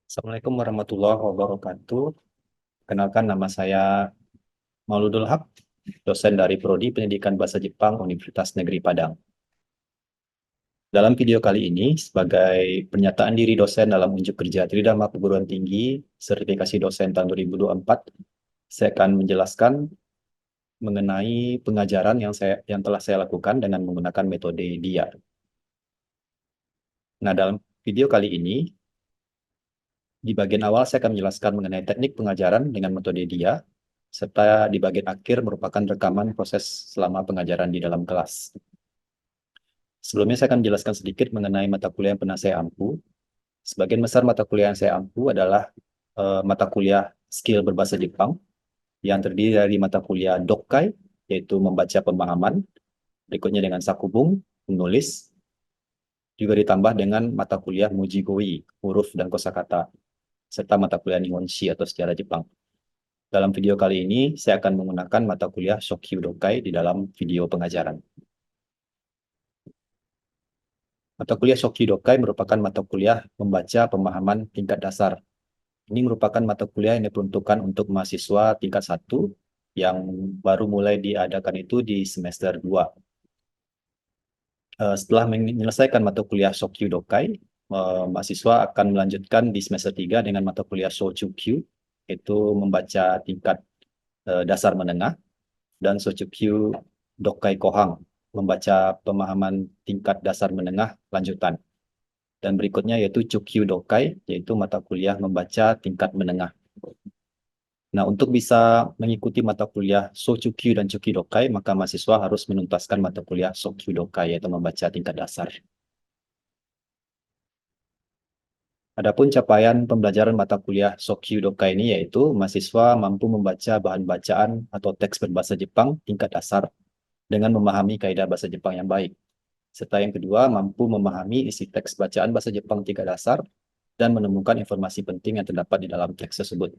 Assalamualaikum warahmatullahi wabarakatuh. Kenalkan, nama saya Mauludul Haq, dosen dari Prodi Pendidikan Bahasa Jepang Universitas Negeri Padang. Dalam video kali ini, sebagai pernyataan diri dosen dalam unjuk kerja Tridharma Perguruan Tinggi Sertifikasi Dosen tahun 2024, saya akan menjelaskan mengenai pengajaran yang telah saya lakukan dengan menggunakan metode DIA. Nah, dalam video kali ini, di bagian awal saya akan menjelaskan mengenai teknik pengajaran dengan metode DIA, serta di bagian akhir merupakan rekaman proses selama pengajaran di dalam kelas. Sebelumnya saya akan menjelaskan sedikit mengenai mata kuliah yang pernah saya ampu. Sebagian besar mata kuliah yang saya ampu adalah mata kuliah skill berbahasa Jepang, yang terdiri dari mata kuliah Dokkai, yaitu membaca pemahaman, berikutnya dengan Sakubung, menulis, juga ditambah dengan mata kuliah Mujigoi, huruf dan kosakata, serta mata kuliah Nihonshi atau sejarah Jepang. Dalam video kali ini, saya akan menggunakan mata kuliah Shokyu Dokkai di dalam video pengajaran. Mata kuliah Shokyu Dokkai merupakan mata kuliah membaca pemahaman tingkat dasar. Ini merupakan mata kuliah yang diperuntukkan untuk mahasiswa tingkat 1 yang baru mulai diadakan itu di semester 2. Setelah menyelesaikan mata kuliah Shokyu Dokkai, mahasiswa akan melanjutkan di semester 3 dengan mata kuliah Shochukyu, yaitu membaca tingkat dasar menengah, dan Shochukyu Dokkai Kohang, membaca pemahaman tingkat dasar menengah lanjutan. Dan berikutnya yaitu Chukyu Dokkai, yaitu mata kuliah membaca tingkat menengah. Nah, untuk bisa mengikuti mata kuliah Shochukyu dan Chukyu Dokkai, maka mahasiswa harus menuntaskan mata kuliah Shokyu Dokkai, yaitu membaca tingkat dasar. Adapun capaian pembelajaran mata kuliah Shokyu Dokkai ini yaitu mahasiswa mampu membaca bahan bacaan atau teks berbahasa Jepang tingkat dasar dengan memahami kaidah bahasa Jepang yang baik. Serta yang kedua, mampu memahami isi teks bacaan bahasa Jepang tingkat dasar dan menemukan informasi penting yang terdapat di dalam teks tersebut.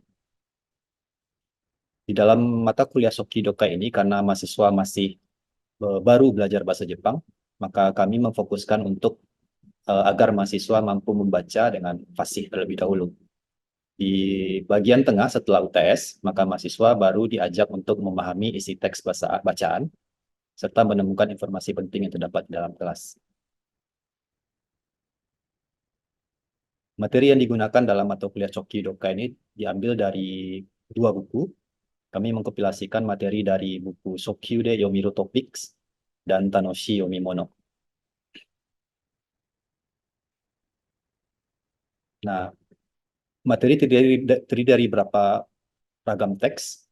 Di dalam mata kuliah Shokyu Dokkai ini, karena mahasiswa masih baru belajar bahasa Jepang, maka kami memfokuskan untuk agar mahasiswa mampu membaca dengan fasih terlebih dahulu. Di bagian tengah setelah UTS, maka mahasiswa baru diajak untuk memahami isi teks bacaan, serta menemukan informasi penting yang terdapat di dalam kelas. Materi yang digunakan dalam mata kuliah Shokyu Dokkai ini diambil dari 2 buku. Kami mengkompilasikan materi dari buku Shokyu de Yomiru Topics dan Tanoshi Yomimono. Nah, materi terdiri dari beberapa ragam teks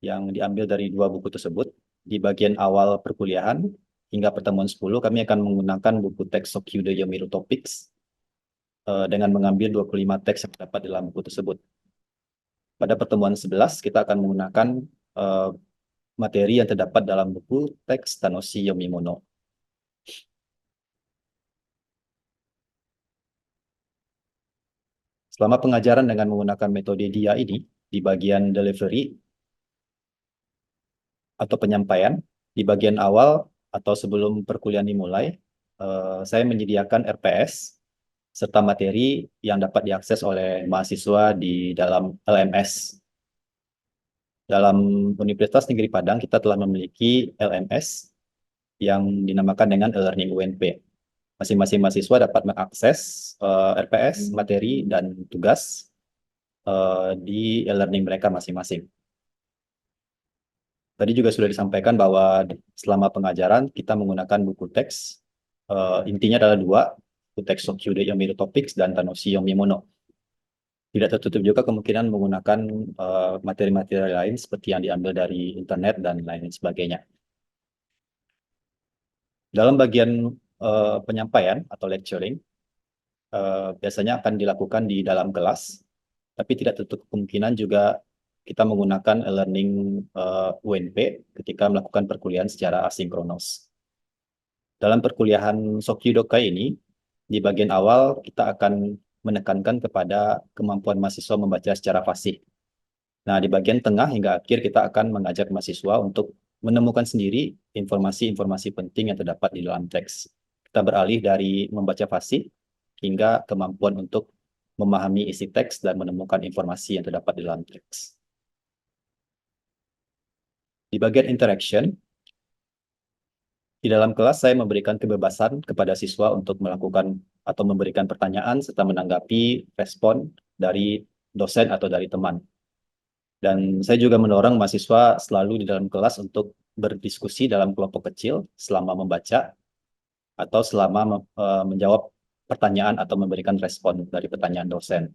yang diambil dari 2 buku tersebut. Di bagian awal perkuliahan hingga pertemuan 10, kami akan menggunakan buku teks Shokyu de Yomiru Topics dengan mengambil 25 teks yang terdapat dalam buku tersebut. Pada pertemuan 11, kita akan menggunakan materi yang terdapat dalam buku teks Tanoshi Yomimono. Selama pengajaran dengan menggunakan metode DIA ini, di bagian delivery atau penyampaian, di bagian awal atau sebelum perkuliahan dimulai, saya menyediakan RPS serta materi yang dapat diakses oleh mahasiswa di dalam LMS. Dalam Universitas Negeri Padang, kita telah memiliki LMS yang dinamakan dengan e-learning UNP. Masing-masing mahasiswa dapat mengakses RPS, materi, dan tugas di e-learning mereka masing-masing. Tadi juga sudah disampaikan bahwa selama pengajaran kita menggunakan buku teks. Intinya adalah 2, buku teks Shokyu de Yomiru Topics dan Tanoshi Yomimono. Tidak tertutup juga kemungkinan menggunakan materi-materi lain seperti yang diambil dari internet dan lain sebagainya. Dalam bagian penyampaian atau lecturing, biasanya akan dilakukan di dalam kelas, tapi tidak tertutup kemungkinan juga kita menggunakan e-learning UNP ketika melakukan perkuliahan secara asinkronos. Dalam perkuliahan Shokyu Dokkai ini, di bagian awal kita akan menekankan kepada kemampuan mahasiswa membaca secara fasih. Nah, di bagian tengah hingga akhir kita akan mengajak mahasiswa untuk menemukan sendiri informasi-informasi penting yang terdapat di dalam teks. Kita beralih dari membaca fasih hingga kemampuan untuk memahami isi teks dan menemukan informasi yang terdapat di dalam teks. Di bagian interaction, di dalam kelas saya memberikan kebebasan kepada siswa untuk melakukan atau memberikan pertanyaan serta menanggapi respon dari dosen atau dari teman. Dan saya juga mendorong mahasiswa selalu di dalam kelas untuk berdiskusi dalam kelompok kecil selama membaca atau selama menjawab pertanyaan atau memberikan respon dari pertanyaan dosen.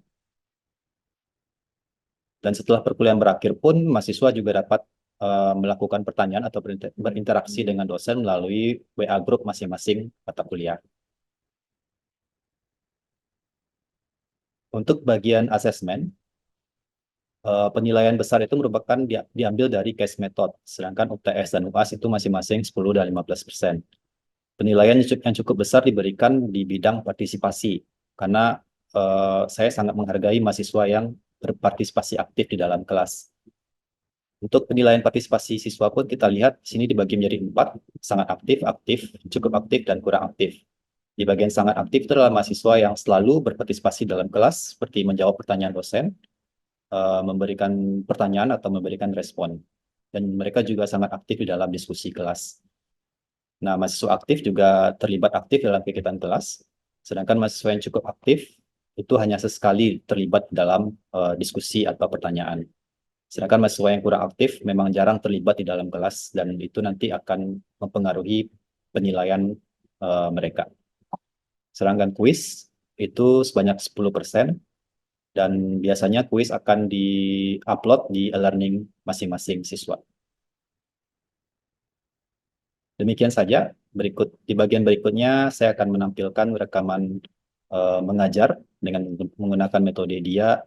Dan setelah perkuliahan berakhir pun, mahasiswa juga dapat melakukan pertanyaan atau berinteraksi dengan dosen melalui WA group masing-masing mata kuliah. Untuk bagian asesmen, penilaian besar itu merupakan diambil dari case method, sedangkan UTS dan UAS itu masing-masing 10 dan 15%. Penilaian yang cukup besar diberikan di bidang partisipasi, karena saya sangat menghargai mahasiswa yang berpartisipasi aktif di dalam kelas. Untuk penilaian partisipasi siswa pun kita lihat di sini dibagi menjadi 4, sangat aktif, aktif, cukup aktif, dan kurang aktif. Di bagian sangat aktif itu adalah mahasiswa yang selalu berpartisipasi dalam kelas, seperti menjawab pertanyaan dosen, memberikan pertanyaan atau memberikan respon. Dan mereka juga sangat aktif di dalam diskusi kelas. Nah, mahasiswa aktif juga terlibat aktif dalam kegiatan kelas, sedangkan mahasiswa yang cukup aktif itu hanya sesekali terlibat dalam diskusi atau pertanyaan. Sedangkan mahasiswa yang kurang aktif memang jarang terlibat di dalam kelas, dan itu nanti akan mempengaruhi penilaian mereka. Sedangkan kuis itu sebanyak 10%, dan biasanya kuis akan di-upload di e-learning masing-masing siswa. Demikian saja. Di bagian berikutnya saya akan menampilkan rekaman mengajar dengan menggunakan metode DIA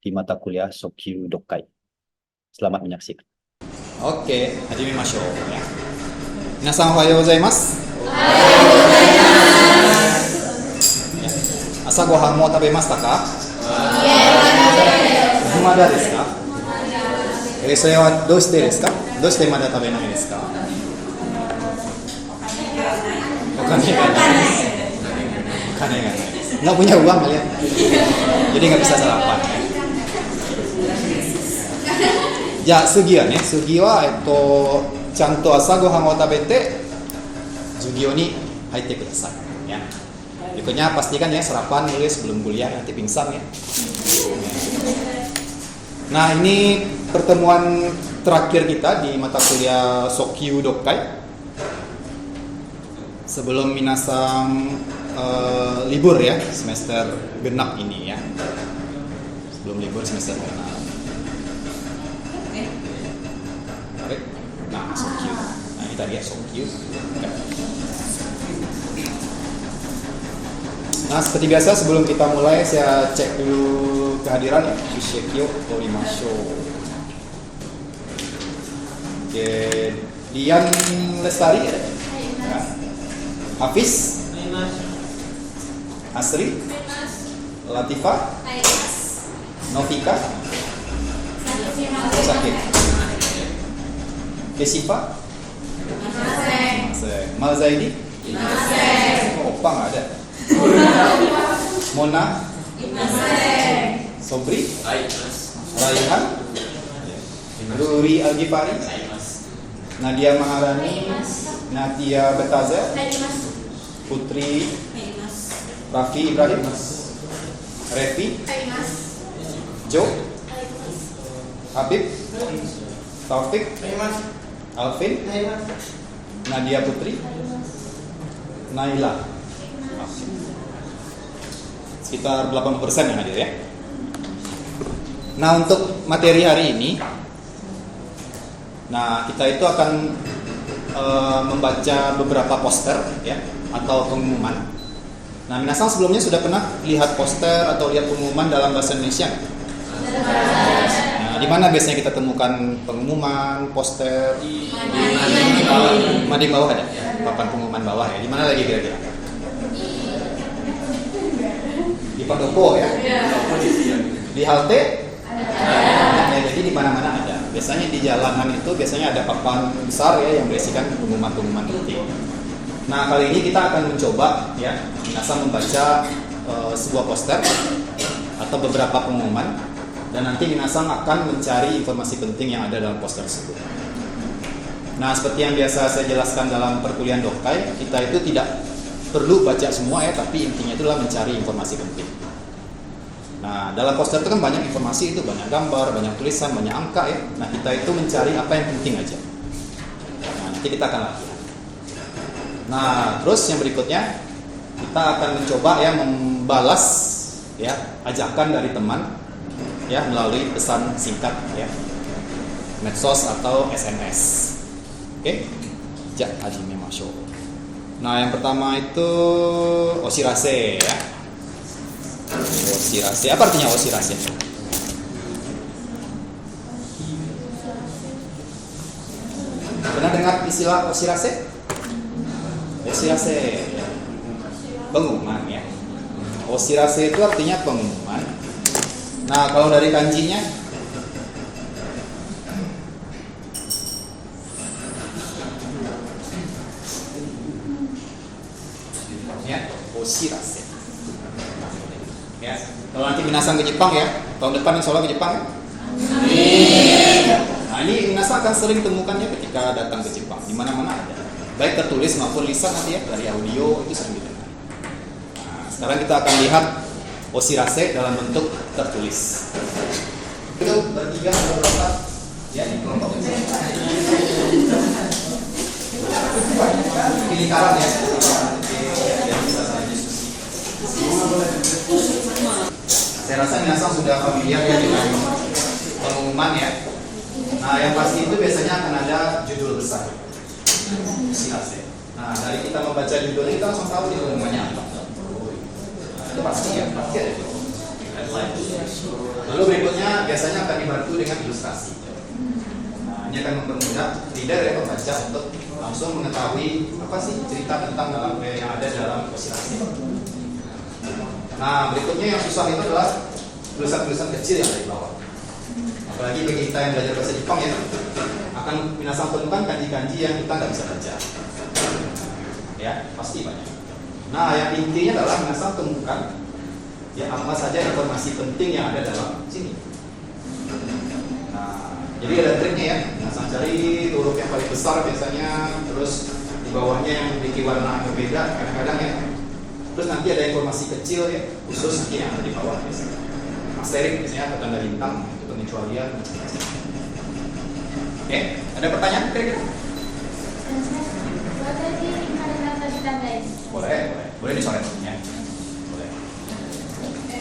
di mata kuliah Sokyu Dokkai. Selamat menyaksikan. Oke, 始めましょう。皆さんおはようございます。朝ごはんもう食べましたか？まだですか？それはどうしてですか？どうしてまだ食べないですか？お金がないです。お金がないです。Nggak punya uang kalian, jadi nggak bisa sarapan. じゃあ次はちゃんと朝ごはんを食べて授業に入ってください。Ya. Berikutnya pastikan ya sarapan dulu sebelum kuliah, nanti pingsan ya. Nah, ini pertemuan terakhir kita di mata kuliah Sokyu Dokkai. Sebelum minasang libur ya, semester genap ini ya. Sebelum libur semester genap. Nah, Sokyu. Nah, ini tadi ya Sokyu. Nah, seperti biasa sebelum kita mulai saya cek dulu kehadiran ya. Shishekyo Torimasho. Oke, Dian Lestari ya. Hafiz, Asri, Latifah, Novika, Sakit, Kesifa, Malzaidi, Opa nggak ada, Mona, Sobri, Raihan, Ruri Al-Ghifari, Nadia Maharani, Nadia Betazer, Putri Raffi Ibrahim, Revi, Jo, Habib, Taufik, Alvin, Nadia Putri, Naila. Sekitar 80% yang hadir ya. Nah, untuk materi hari ini, kita itu akan membaca beberapa poster ya atau pengumuman. Nah, minasan sebelumnya sudah pernah lihat poster atau lihat pengumuman dalam bahasa Indonesia? Nah, di mana biasanya kita temukan pengumuman, poster? Di bawah ada papan pengumuman bawah ya. Di mana lagi kira-kira? Di pendopo ya? Di halte? Ya, jadi di mana-mana ada. Biasanya di jalanan itu biasanya ada papan besar ya yang berisikan pengumuman-pengumuman penting. Nah, kali ini kita akan mencoba ya, minasa membaca sebuah poster atau beberapa pengumuman, dan nanti Minasang akan mencari informasi penting yang ada dalam poster tersebut. Nah, seperti yang biasa saya jelaskan dalam perkuliahan Dokai, kita itu tidak perlu baca semua ya, tapi intinya itulah mencari informasi penting. Nah, dalam poster itu kan banyak informasi, itu banyak gambar, banyak tulisan, banyak angka ya. Nah, kita itu mencari apa yang penting aja. Nah, nanti kita akan latihan. Nah, terus yang berikutnya kita akan mencoba ya membalas ya ajakan dari teman ya melalui pesan singkat ya, medsos atau SMS. Oke, ja hajime mashou. Nah, yang pertama itu oshirase ya. Oshirase, apa artinya oshirase? Pernah dengar istilah oshirase? Oshirase ya. Pengumuman ya. Oshirase itu artinya pengumuman. Nah, kalau dari kanjinya ya, oshirase. Ya, kalau nanti Minasang ke Jepang ya, tahun depan insya Allah ke Jepang ya. Nah, ini Minasang akan sering temukannya ketika datang ke Jepang, di mana-mana ada. Baik tertulis maupun lisan nanti ya, dari audio itu sering didengar. Nah, sekarang kita akan lihat oshirase dalam bentuk tertulis. Itu bertiga atau berempat ya di kelompok ini. Ini karat ya. Saya rasa Minasang sudah familiar ya dengan pengumuman ya. Nah, yang pasti itu biasanya akan ada judul besar. Nah, dari kita membaca judulnya kita langsung tahu dia pengumumannya apa. Nah, itu pasti ya, pasti ada judul. Lalu berikutnya biasanya akan dibantu dengan ilustrasi. Nah, ini akan mempermudah reader ya pembaca untuk langsung mengetahui apa sih cerita tentang dalam yang ada dalam oshirase. Nah, berikutnya yang susah itu adalah tulisan-tulisan kecil yang ada di bawah. Apalagi bagi kita yang belajar bahasa Jepang ya, akan Minasang temukan kanji-kanji yang kita nggak bisa baca. Ya, pasti banyak. Nah, yang intinya adalah Minasang temukan ya apa saja informasi penting yang ada dalam sini. Nah, jadi ada triknya ya. Minasang cari huruf yang paling besar biasanya, terus di bawahnya yang memiliki warna yang berbeda kadang-kadang ya. Terus nanti ada informasi kecil ya, khusus nanti yang ada di bawah biasanya. Asterik biasanya atau tanda bintang, itu pengecualian. Oke, ada pertanyaan kira-kira? Boleh dicoret ya. Boleh.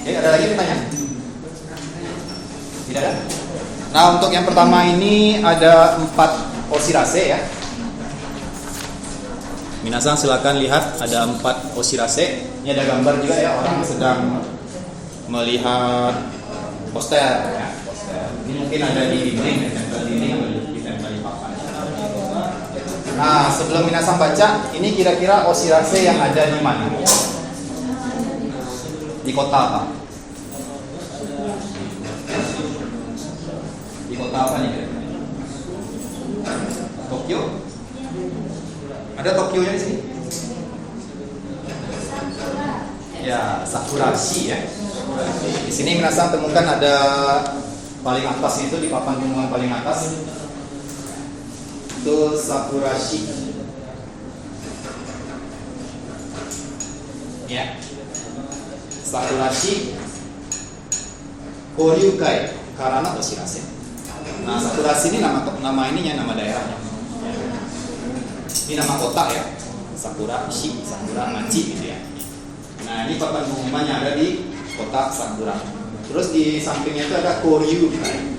Oke, ada lagi pertanyaan? Tidak ada? Nah, untuk yang pertama ini ada 4 oshirase ya. Minasang silakan lihat, ada 4 oshirase. Ini ada gambar juga ya, orang sedang melihat poster ya, poster. Ini mungkin ada di dinding, ditempel di dinding atau ditempel di papan. Nah, sebelum Minasang baca, ini kira-kira oshirase yang ada di mana? Di kota apa? Di kota apa nih kira-kira? Tokyo? Ada Tokyo-nya di sini? Ya, Sakurashi ya. Di sini Minasang temukan ada paling atas itu di papan pengumuman paling atas. Itu Sakurashi. Ya. Sakurashi Koryukai karena oshirase. Nah, Sakurashi ini nama ininya, nama daerahnya. Ini nama kota ya, Sakurashi, Sakura Machi gitu ya. Nah, ini papan pengumumannya ada di kota Sakura. Terus di sampingnya itu ada Koryukai.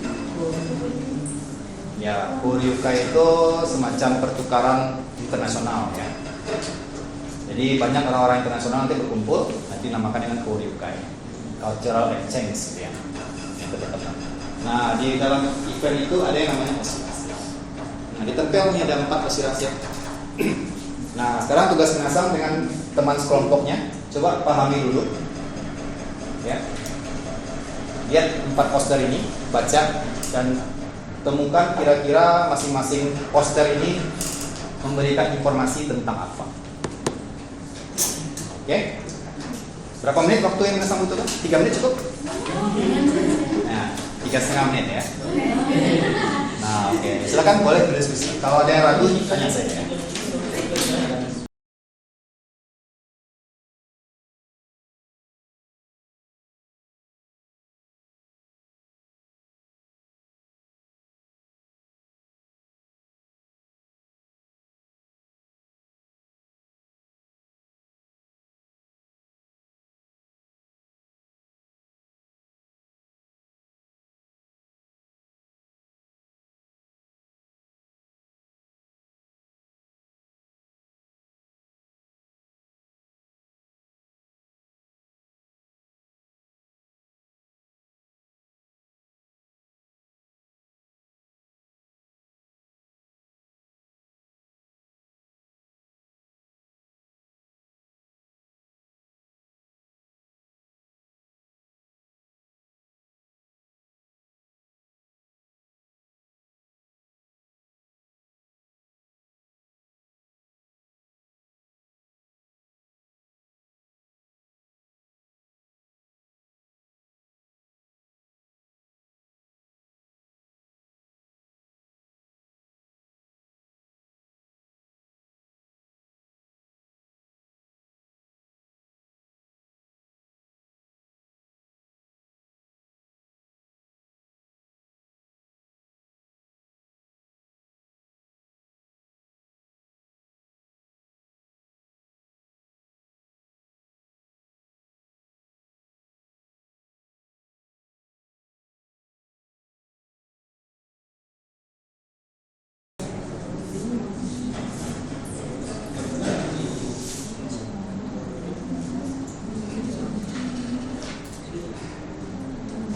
Ya, Koryukai itu semacam pertukaran internasional ya. Jadi banyak orang-orang internasional nanti berkumpul, nanti namakan dengan Koryukai, cultural exchange gitu ya. Nah, di dalam event itu ada yang namanya oshirase. Nah, ditempel nih ada 4 oshirase. Nah, sekarang tugas Minasang dengan teman sekelompoknya, coba pahami dulu ya. Lihat 4 poster ini, baca dan temukan kira-kira masing-masing poster ini memberikan informasi tentang apa. Oke? Berapa menit waktu yang minasang butuhkan? 3 menit cukup? Nah, 3,5 menit ya. Nah, oke. Silakan boleh berdiskusi. Kalau ada yang ragu, tanya saya ya.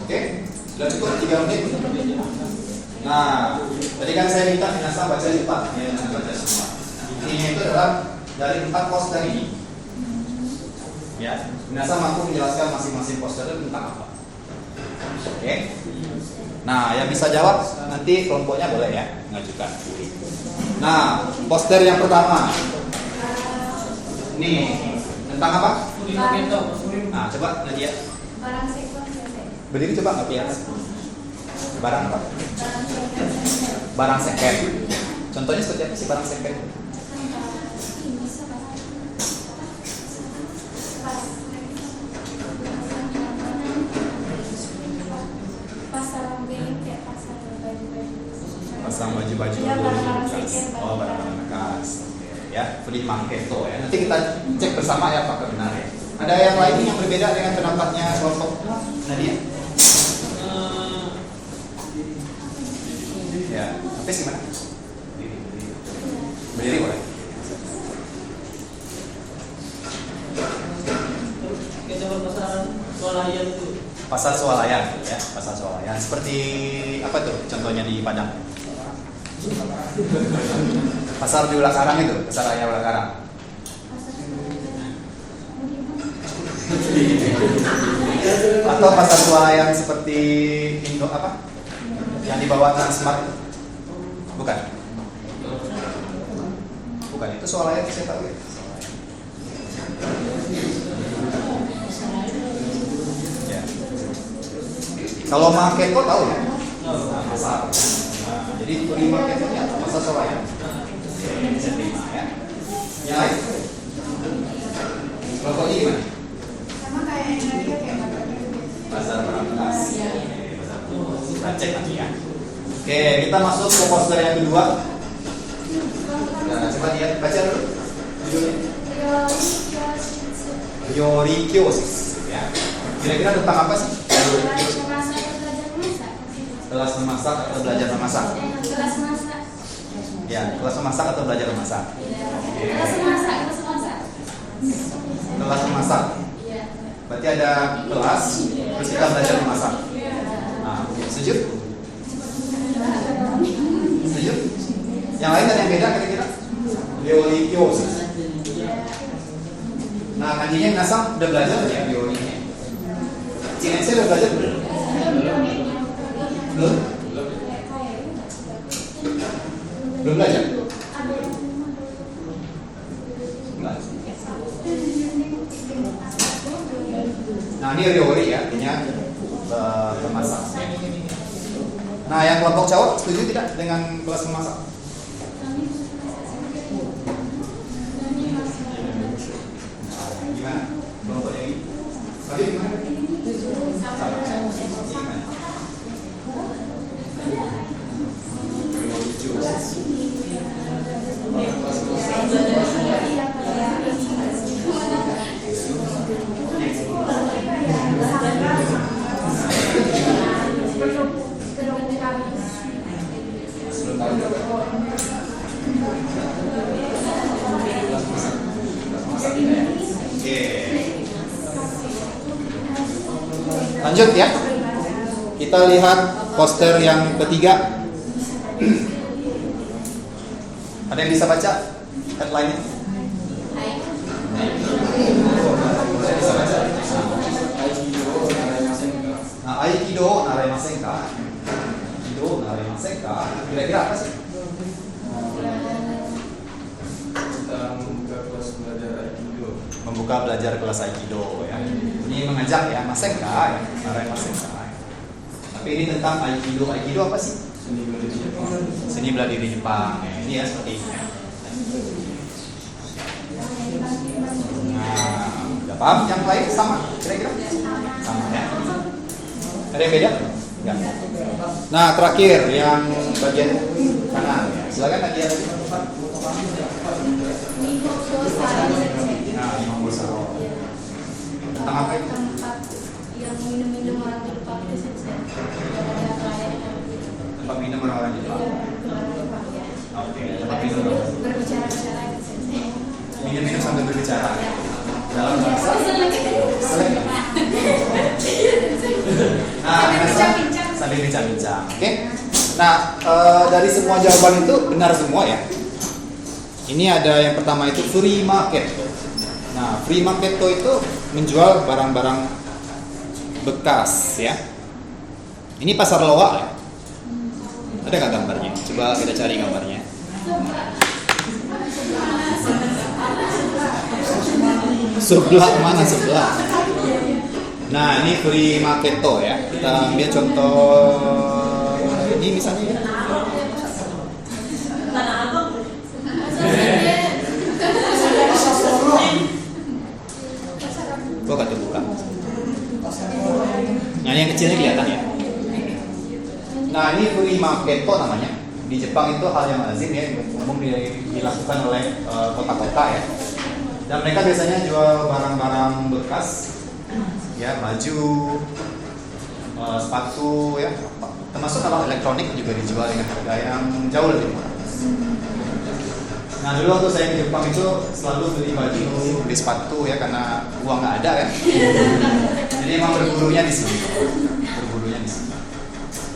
Oke, sudah cukup 3 menit. Nah, tadi kan saya minta minasang baca cepat, ya, jangan baca semua. Intinya itu adalah dari 4 poster ini. Ya, minasang mampu menjelaskan masing-masing poster itu tentang apa. Oke. Nah, yang bisa jawab nanti kelompoknya boleh ya mengajukan. Nah, poster yang pertama. Nih, tentang apa? Nah, coba Nadia. Barang sekon Berdiri coba nggak lihat. Barang apa? Barang second. Contohnya seperti apa sih barang second? Pasang baju-baju Ya, barang-barang bekas. second. Oh, barang-barang bekas. Oke, ya, free market tuh ya. Nanti kita cek bersama ya apakah benar ya. Ada yang lain yang berbeda dengan pendapatnya kelompok Nadia? Ya, Hafiz gimana? Berdiri boleh. Pasar swalayan ya, pasar swalayan. Seperti apa tuh contohnya di Padang? Pasar di Ulakarang itu, pasar raya Ulakarang. Atau pasar swalayan seperti Indo apa? Yang di bawah Transmart? Bukan. Bukan, itu swalayan saya tahu ya. Ya. Kalau market kok tahu ya? Pasar. Nah, jadi di market itu ya, pasar swalayan. Bisa terima ya. Yang lain? Kelompok ini gimana? sama kayak Indonesia kayak Pasar barang bekas. Kita cek lagi ya. Oke, kita masuk ke poster yang kedua. Nah, coba lihat, baca dulu. Judulnya Ryorikyosis. Ya. Kira-kira tentang apa sih? Kelas memasak atau belajar memasak? kelas masak Ya, kelas memasak atau belajar memasak? kelas masak Kelas memasak. Berarti ada kelas, terus kita belajar memasak. Nah, setuju? Setuju? Yang lain ada yang beda kira-kira? Ryorikyosis. Nah, kanjinya minasang udah belajar ya biologinya. Cinese udah belajar belum? Belum? Belum belajar? Nah, ini ryori ya, artinya pemasak. Nah, yang kelompok cowok setuju tidak dengan kelas memasak? Gimana? Kelompoknya ini? Tadi gimana? Lanjut ya. Kita lihat poster yang ketiga. Ada yang bisa baca headline-nya? Bisa baca. Nah, Aikido naremasen ka? Aikido naremasen ka? Kira-kira apa sih? Membuka belajar kelas Aikido ya. Ini mengajak ya, masenka ya, naremasenka. Tapi ini tentang Aikido. Aikido apa sih? Seni bela diri Jepang. Ya. Ini ya seperti ini. Nah, udah paham? Yang lain sama kira-kira? Sama ya. Ada yang beda? Enggak. Nah, terakhir yang bagian kanan ya. Silakan tadi ada di tempat. Nah, Imam Saro. Tentang apa itu? Tempat yang minum-minum orang Jepang itu saja. Ada pelayannya. Tempat minum orang Jepang. Oke, tempat minum. Berbicara-bicara itu saja. Minum-minum sambil berbicara. Dalam bahasa. Nah, sambil bincang-bincang. Oke. Nah, dari semua jawaban itu benar semua ya. Ini ada yang pertama itu free market. Nah, free market itu menjual barang-barang bekas ya. Ini pasar loak ya. Ada nggak gambarnya? Coba kita cari gambarnya. Sebelah mana sebelah? Nah, ini free market ya. Kita ambil contoh ini misalnya ya. Kok gak terbuka? Nah, yang kecilnya kelihatan ya. Nah, ini free market namanya. Di Jepang itu hal yang lazim ya, umum dilakukan oleh kota-kota ya. Dan mereka biasanya jual barang-barang bekas, ya baju, sepatu ya, termasuk alat elektronik juga dijual dengan harga yang jauh lebih murah. Nah, dulu waktu saya di Jepang itu selalu beli baju, beli sepatu ya, karena uang nggak ada ya. Jadi emang berburunya di sini, berburunya di sini.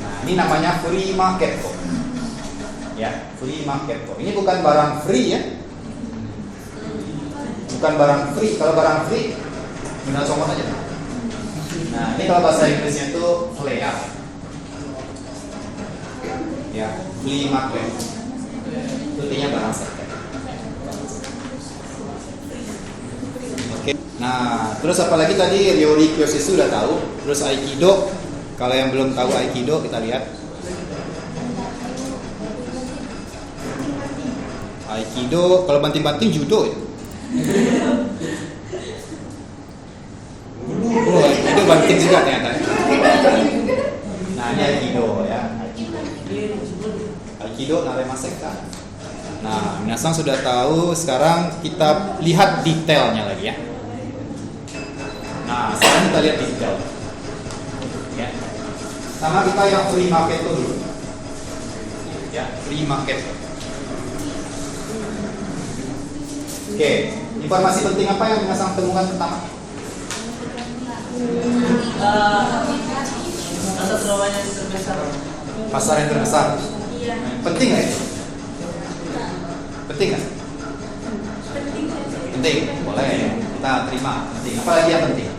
Nah, ini namanya free market kok. Ya, free market kok. Ini bukan barang free ya. Bukan barang free. Kalau barang free, benar comot aja. Nah, ini kalau bahasa Inggrisnya itu flea. Ya, flea market. Itu artinya barang second. Oke. Nah, terus apalagi tadi Ryori Kyosetsu sudah tahu. Terus Aikido. Kalau yang belum tahu Aikido, kita lihat. Aikido, kalau banting-banting judo ya. Oh, Aikido banting juga ternyata. Nah, ini Aikido ya. Aikido naremasen-ka. Nah, minasan sudah tahu. Sekarang kita lihat detailnya lagi ya. Nah, sekarang kita lihat detail. Ya. Sama kita yang free market dulu. Ya, free market. Oke, informasi penting apa yang minasan temukan pertama? Pasar yang terbesar. Penting nggak itu? Penting nggak? Penting, boleh ya. Kita terima. Penting. Apalagi yang penting?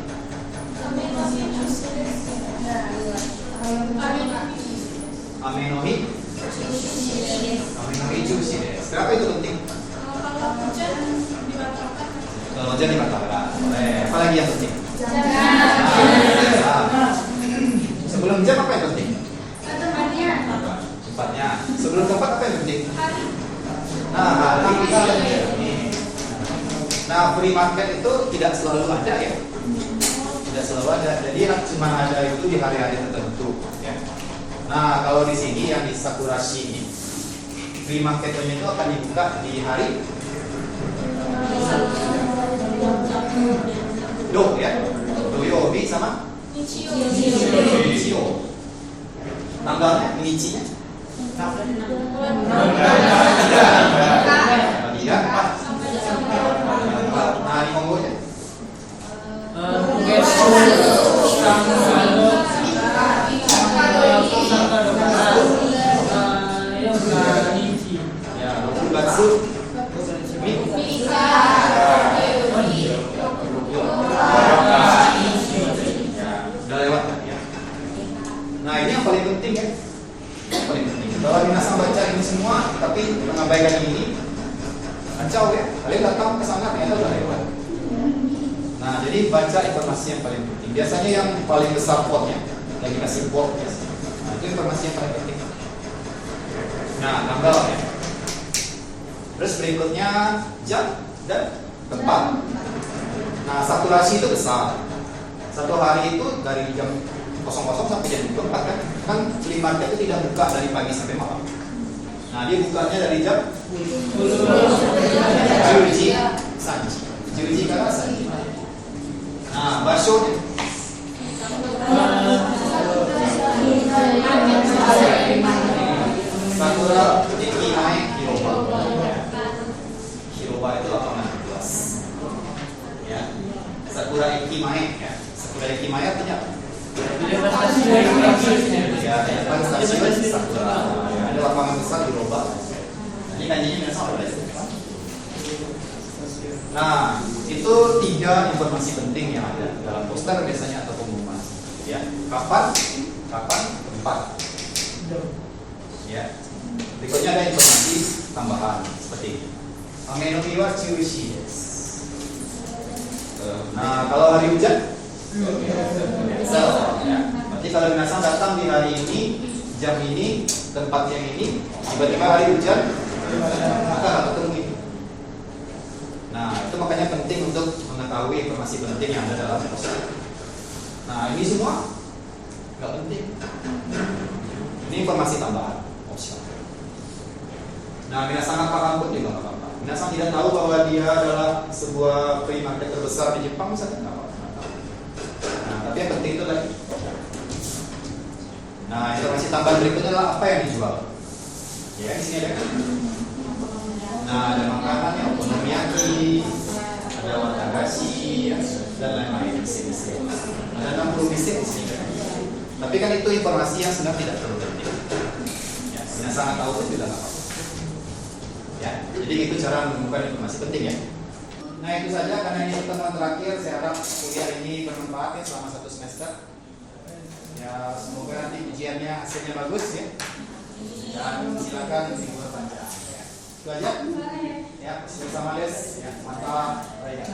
Amenohi. Amenohi juicy deh. Kenapa itu penting? Kalau hujan dibatalkan. Boleh. Apalagi yang penting? Nah, free market itu tidak selalu ada ya. Tidak selalu ada. Jadi cuma ada itu di hari-hari tertentu ya. Nah, kalau di sini yang di Sakurashi ini free marketnya itu akan dibuka di hari Do ya. Doyobi sama Nichio. Tanggalnya, Nichinya? Tiga, empat. Nah, di Mongolnya? Ya, Rokugatsu. Udah lewat kan ya. Nah, ini yang paling penting ya. Yang paling penting. Kalau Minasang baca ini semua, tapi mengabaikan ini, kacau ya. Kalian datang ke sana ternyata udah lewat. Nah, jadi baca informasi yang paling penting. Biasanya yang paling besar quote-nya, lagi kasih quote ya. Nah, itu informasi yang paling penting. Nah, tanggal ya. Terus berikutnya jam dan tempat. Nah, saturasi itu besar. Satu hari itu dari jam 00 sampai jam 24 kan? Kan flea market itu tidak buka dari pagi sampai malam. Nah, dia bukanya dari jam Juji Sanji. Juji kara Sanji. Nah, bashonya Sakura Ekimae Hiroba. Hiroba itu lapangan luas. Ya. Sakura Ekimae ya. Sakura Ekimae artinya apa? Ya, depan stasiun Sakura. Ya, ada lapangan besar di Hiroba. Ini kanjinya sama ada. Nah, itu 3 informasi penting yang ada dalam poster biasanya atau pengumuman. Ya, kapan, tempat. Ya. Berikutnya ada informasi tambahan seperti ini. Amenomi wa chushi desu. Nah, kalau hari hujan, ya. Berarti kalau Minasang datang di hari ini, jam ini, tempat yang ini, tiba-tiba hari hujan, maka nggak ketemu itu. Nah, itu makanya penting untuk mengetahui informasi penting yang ada dalam poster. Nah, ini semua nggak penting. Ini informasi tambahan, opsional. Nah, Minasang paham pun juga nggak apa-apa. Minasang tidak tahu bahwa dia adalah sebuah free market terbesar di Jepang, misalnya nggak apa-apa. Nah, tapi yang penting itu tadi. Nah, informasi tambahan berikutnya adalah apa yang dijual. Ya, di sini ada kan? Nah, ada makanan yang okonomiyaki, ada watagashi, ya, dan lain-lain. Ada 60 bisnis di sini. Tapi kan itu informasi yang sebenarnya tidak terlalu penting. Ya, Minasang tahu itu tidak apa-apa. Ya, jadi itu cara menemukan informasi penting ya. Nah, itu saja karena ini pertemuan terakhir. Saya harap kuliah ini bermanfaat ya selama 1 semester. Ya, semoga nanti ujiannya hasilnya bagus ya. Dan silakan libur panjang. Ya. Itu aja. Ya, bersama Les. Ya, mantap. Baik.